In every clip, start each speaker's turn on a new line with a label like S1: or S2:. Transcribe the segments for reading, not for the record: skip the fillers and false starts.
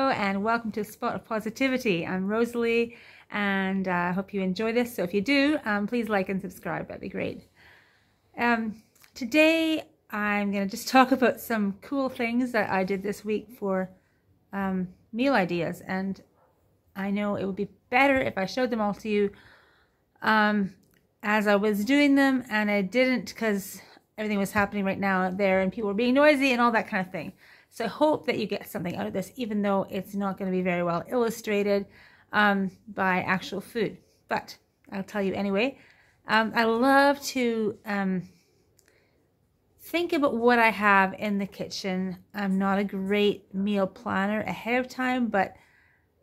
S1: Hello and welcome to Spot of Positivity. I'm Rosalie and I hope you enjoy this. So if you do, please like and subscribe. That'd be great. Today I'm going to just talk about some cool things that I did this week for meal ideas. And I know it would be better if I showed them all to you as I was doing them, and I didn't because everything was happening right now there and people were being noisy and all that kind of thing. So I hope that you get something out of this, even though it's not going to be very well illustrated by actual food. But I'll tell you anyway. I love to think about what I have in the kitchen. I'm not a great meal planner ahead of time, but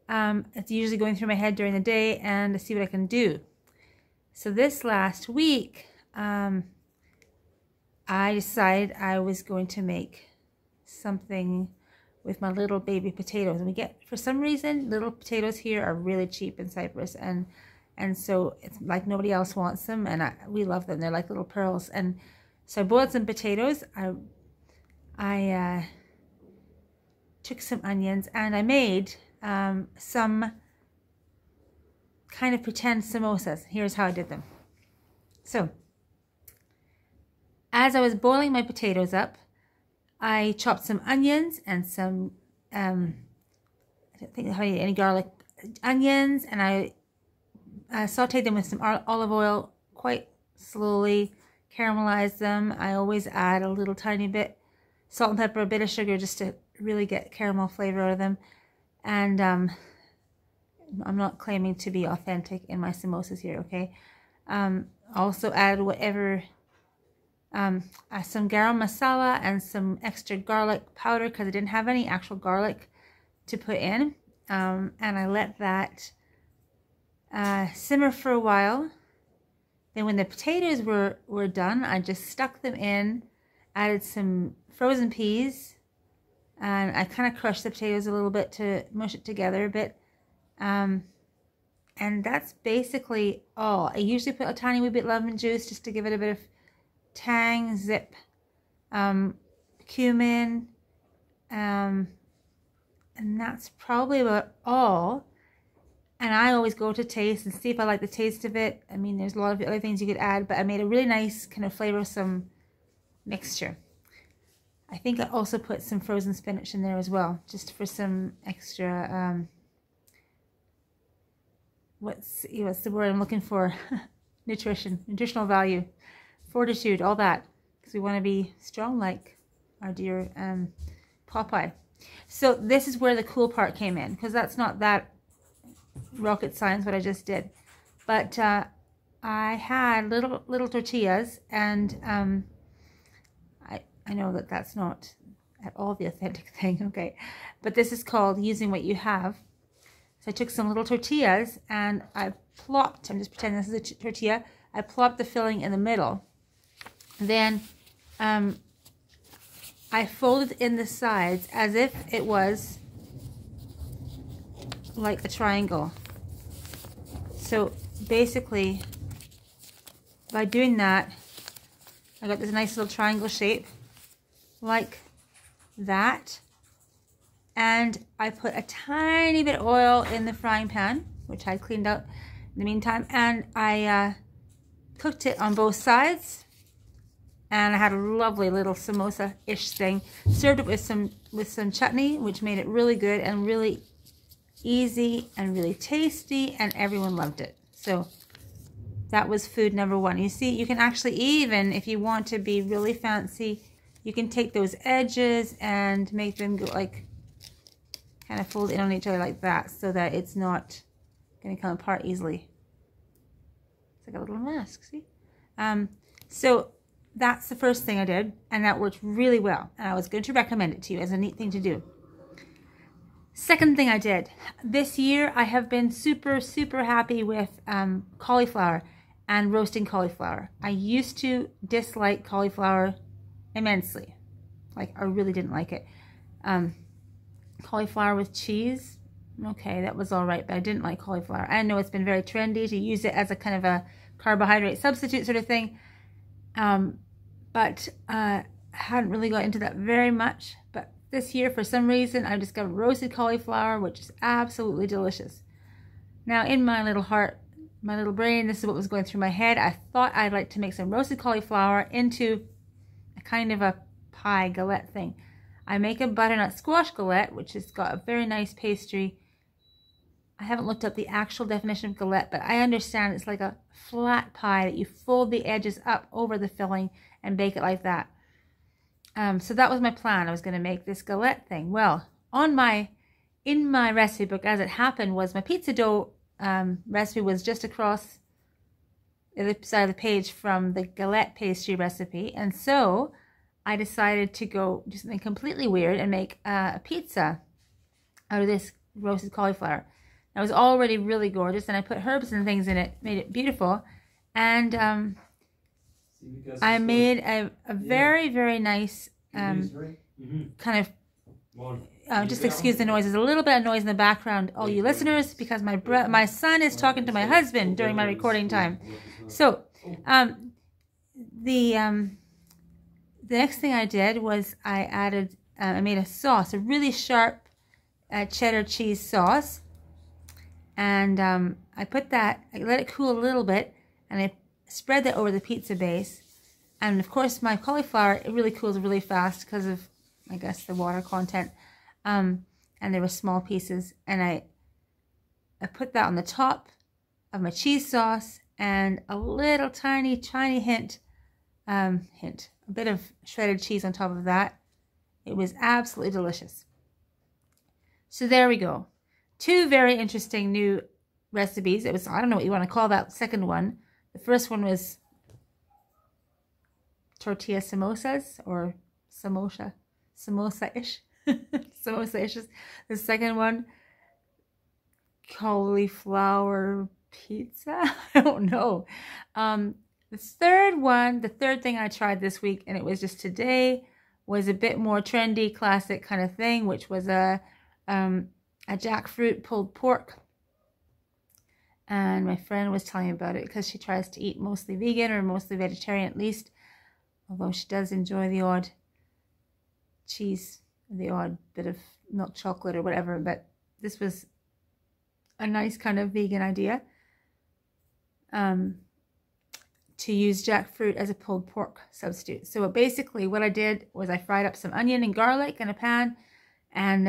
S1: it's usually going through my head during the day and to see what I can do. So this last week, I decided I was going to make something with my little baby potatoes. And we get, for some reason, little potatoes here are really cheap in Cyprus, and so it's like nobody else wants them, and we love them. They're like little pearls. And so I boiled some potatoes. I took some onions and I made some kind of pretend samosas. Here's how I did them. So as I was boiling my potatoes up, I chopped some onions and some, I don't think I have any garlic, onions, and I sauteed them with some olive oil quite slowly, caramelized them. I always add a little tiny bit, salt and pepper, a bit of sugar just to really get caramel flavor out of them. And I'm not claiming to be authentic in my samosas here, okay? Also add whatever, some garam masala and some extra garlic powder because I didn't have any actual garlic to put in. And I let that simmer for a while. Then when the potatoes were done, I just stuck them in, added some frozen peas, and I kind of crushed the potatoes a little bit to mush it together a bit. And that's basically all. I usually put a tiny wee bit of lemon juice just to give it a bit of tang, zip, cumin, and that's probably about all. And I always go to taste and see if I like the taste of it. I mean, there's a lot of other things you could add, but I made a really nice kind of flavorsome mixture. I think I also put some frozen spinach in there as well, just for some extra, what's the word I'm looking for? Nutritional value, fortitude, all that, because we want to be strong like our dear Popeye. So this is where the cool part came in, because that's not that rocket science what I just did. But I had little tortillas, and I know that that's not at all the authentic thing, okay? But this is called using what you have. So I took some little tortillas and I plopped, I'm just pretending this is a tortilla, I plopped the filling in the middle. Then I folded in the sides as if it was like a triangle. So basically, by doing that, I got this nice little triangle shape like that. And I put a tiny bit of oil in the frying pan, which I cleaned out in the meantime, and I cooked it on both sides. And I had a lovely little samosa-ish thing. Served it with some chutney, which made it really good and really easy and really tasty, and everyone loved it. So that was food number one. You see, you can actually, even if you want to be really fancy, you can take those edges and make them go like, kind of fold in on each other like that, so that it's not going to come apart easily. It's like a little mask, see? So that's the first thing I did, and that worked really well. And I was going to recommend it to you as a neat thing to do. Second thing I did, this year I have been super happy with cauliflower and roasting cauliflower. I used to dislike cauliflower immensely. Like, I really didn't like it. Cauliflower with cheese, okay, that was all right, but I didn't like cauliflower. I know it's been very trendy to use it as a kind of a carbohydrate substitute sort of thing, but I hadn't really got into that very much. But this year, for some reason, I discovered roasted cauliflower, which is absolutely delicious. Now, in my little heart, my little brain, this is what was going through my head. I thought I'd like to make some roasted cauliflower into a kind of a pie galette thing. I make a butternut squash galette, which has got a very nice pastry. I haven't looked up the actual definition of galette, but I understand it's like a flat pie that you fold the edges up over the filling and bake it like that. So that was my plan. I was going to make this galette thing. Well, in my recipe book, as it happened, was my pizza dough recipe was just across the other side of the page from the galette pastry recipe. And so I decided to go do something completely weird and make a pizza out of this roasted cauliflower. It was already really gorgeous, and I put herbs and things in it, made it beautiful. And I made a very, very nice kind of, just excuse the noise. There's a little bit of noise in the background, all you listeners, because my son is talking to my husband during my recording time. So the next thing I did was I made a sauce, a really sharp cheddar cheese sauce. And I let it cool a little bit, and I spread that over the pizza base. And of course, my cauliflower, it really cools really fast because of, I guess, the water content. And there were small pieces. And I put that on the top of my cheese sauce, and a little tiny hint, a bit of shredded cheese on top of that. It was absolutely delicious. So there we go. Two very interesting new recipes. It was, I don't know what you want to call that second one. The first one was tortilla samosas, or samosa-ish. Samosa-ish. The second one, cauliflower pizza. I don't know. The third thing I tried this week, and it was just today, was a bit more trendy, classic kind of thing, which was a jackfruit pulled pork. And my friend was telling me about it because she tries to eat mostly vegan, or mostly vegetarian at least, although she does enjoy the odd cheese, the odd bit of milk chocolate or whatever. But this was a nice kind of vegan idea, to use jackfruit as a pulled pork substitute. So basically what I did was I fried up some onion and garlic in a pan, and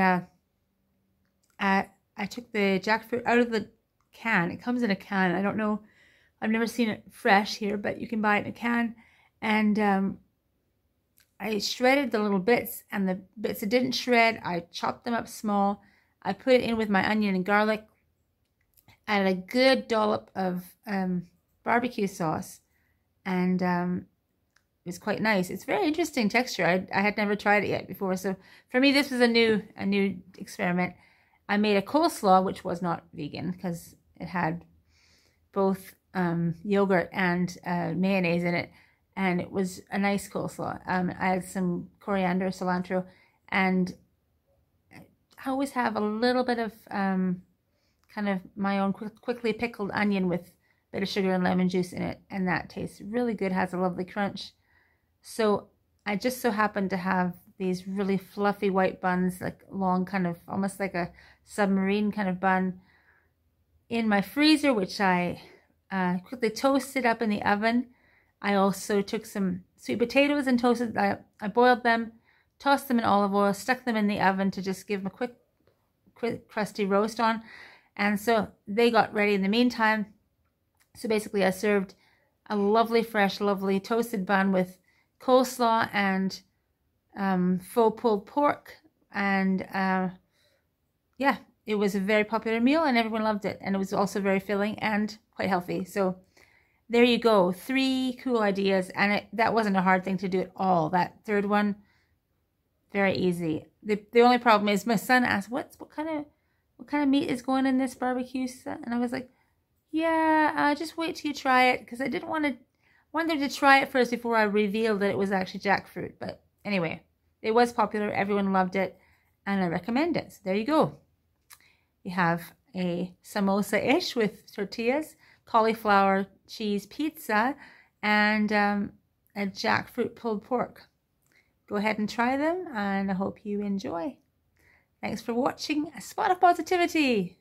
S1: I took the jackfruit out of the can. It comes in a can. I don't know. I've never seen it fresh here, but you can buy it in a can. And I shredded the little bits, and the bits that didn't shred, I chopped them up small. I put it in with my onion and garlic. Added a good dollop of barbecue sauce, and it was quite nice. It's very interesting texture. I had never tried it yet before, so for me this was a new experiment. I made a coleslaw, which was not vegan because it had both yogurt and mayonnaise in it, and it was a nice coleslaw. I had some coriander, cilantro, and I always have a little bit of kind of my own quickly pickled onion with a bit of sugar and lemon juice in it, and that tastes really good, has a lovely crunch. So I just so happened to have these really fluffy white buns, like long, kind of almost like a submarine kind of bun, in my freezer, which I quickly toasted up in the oven. I also took some sweet potatoes and toasted. I boiled them, tossed them in olive oil, stuck them in the oven to just give them a quick crusty roast on. And so they got ready in the meantime. So basically I served a lovely, fresh, lovely toasted bun with coleslaw and full pulled pork. And yeah, it was a very popular meal and everyone loved it. And it was also very filling and quite healthy. So there you go. 3 cool ideas. And that wasn't a hard thing to do at all. That third one, very easy. The only problem is my son asked, what kind of meat is going in this barbecue? And I was like, yeah, just wait till you try it, because I didn't wanted them to try it first before I revealed that it was actually jackfruit. But anyway, it was popular. Everyone loved it, and I recommend it. So there you go. You have a samosa-ish with tortillas, cauliflower cheese pizza, and a jackfruit pulled pork. go ahead and try them, and I hope you enjoy. Thanks for watching A Spot of Positivity.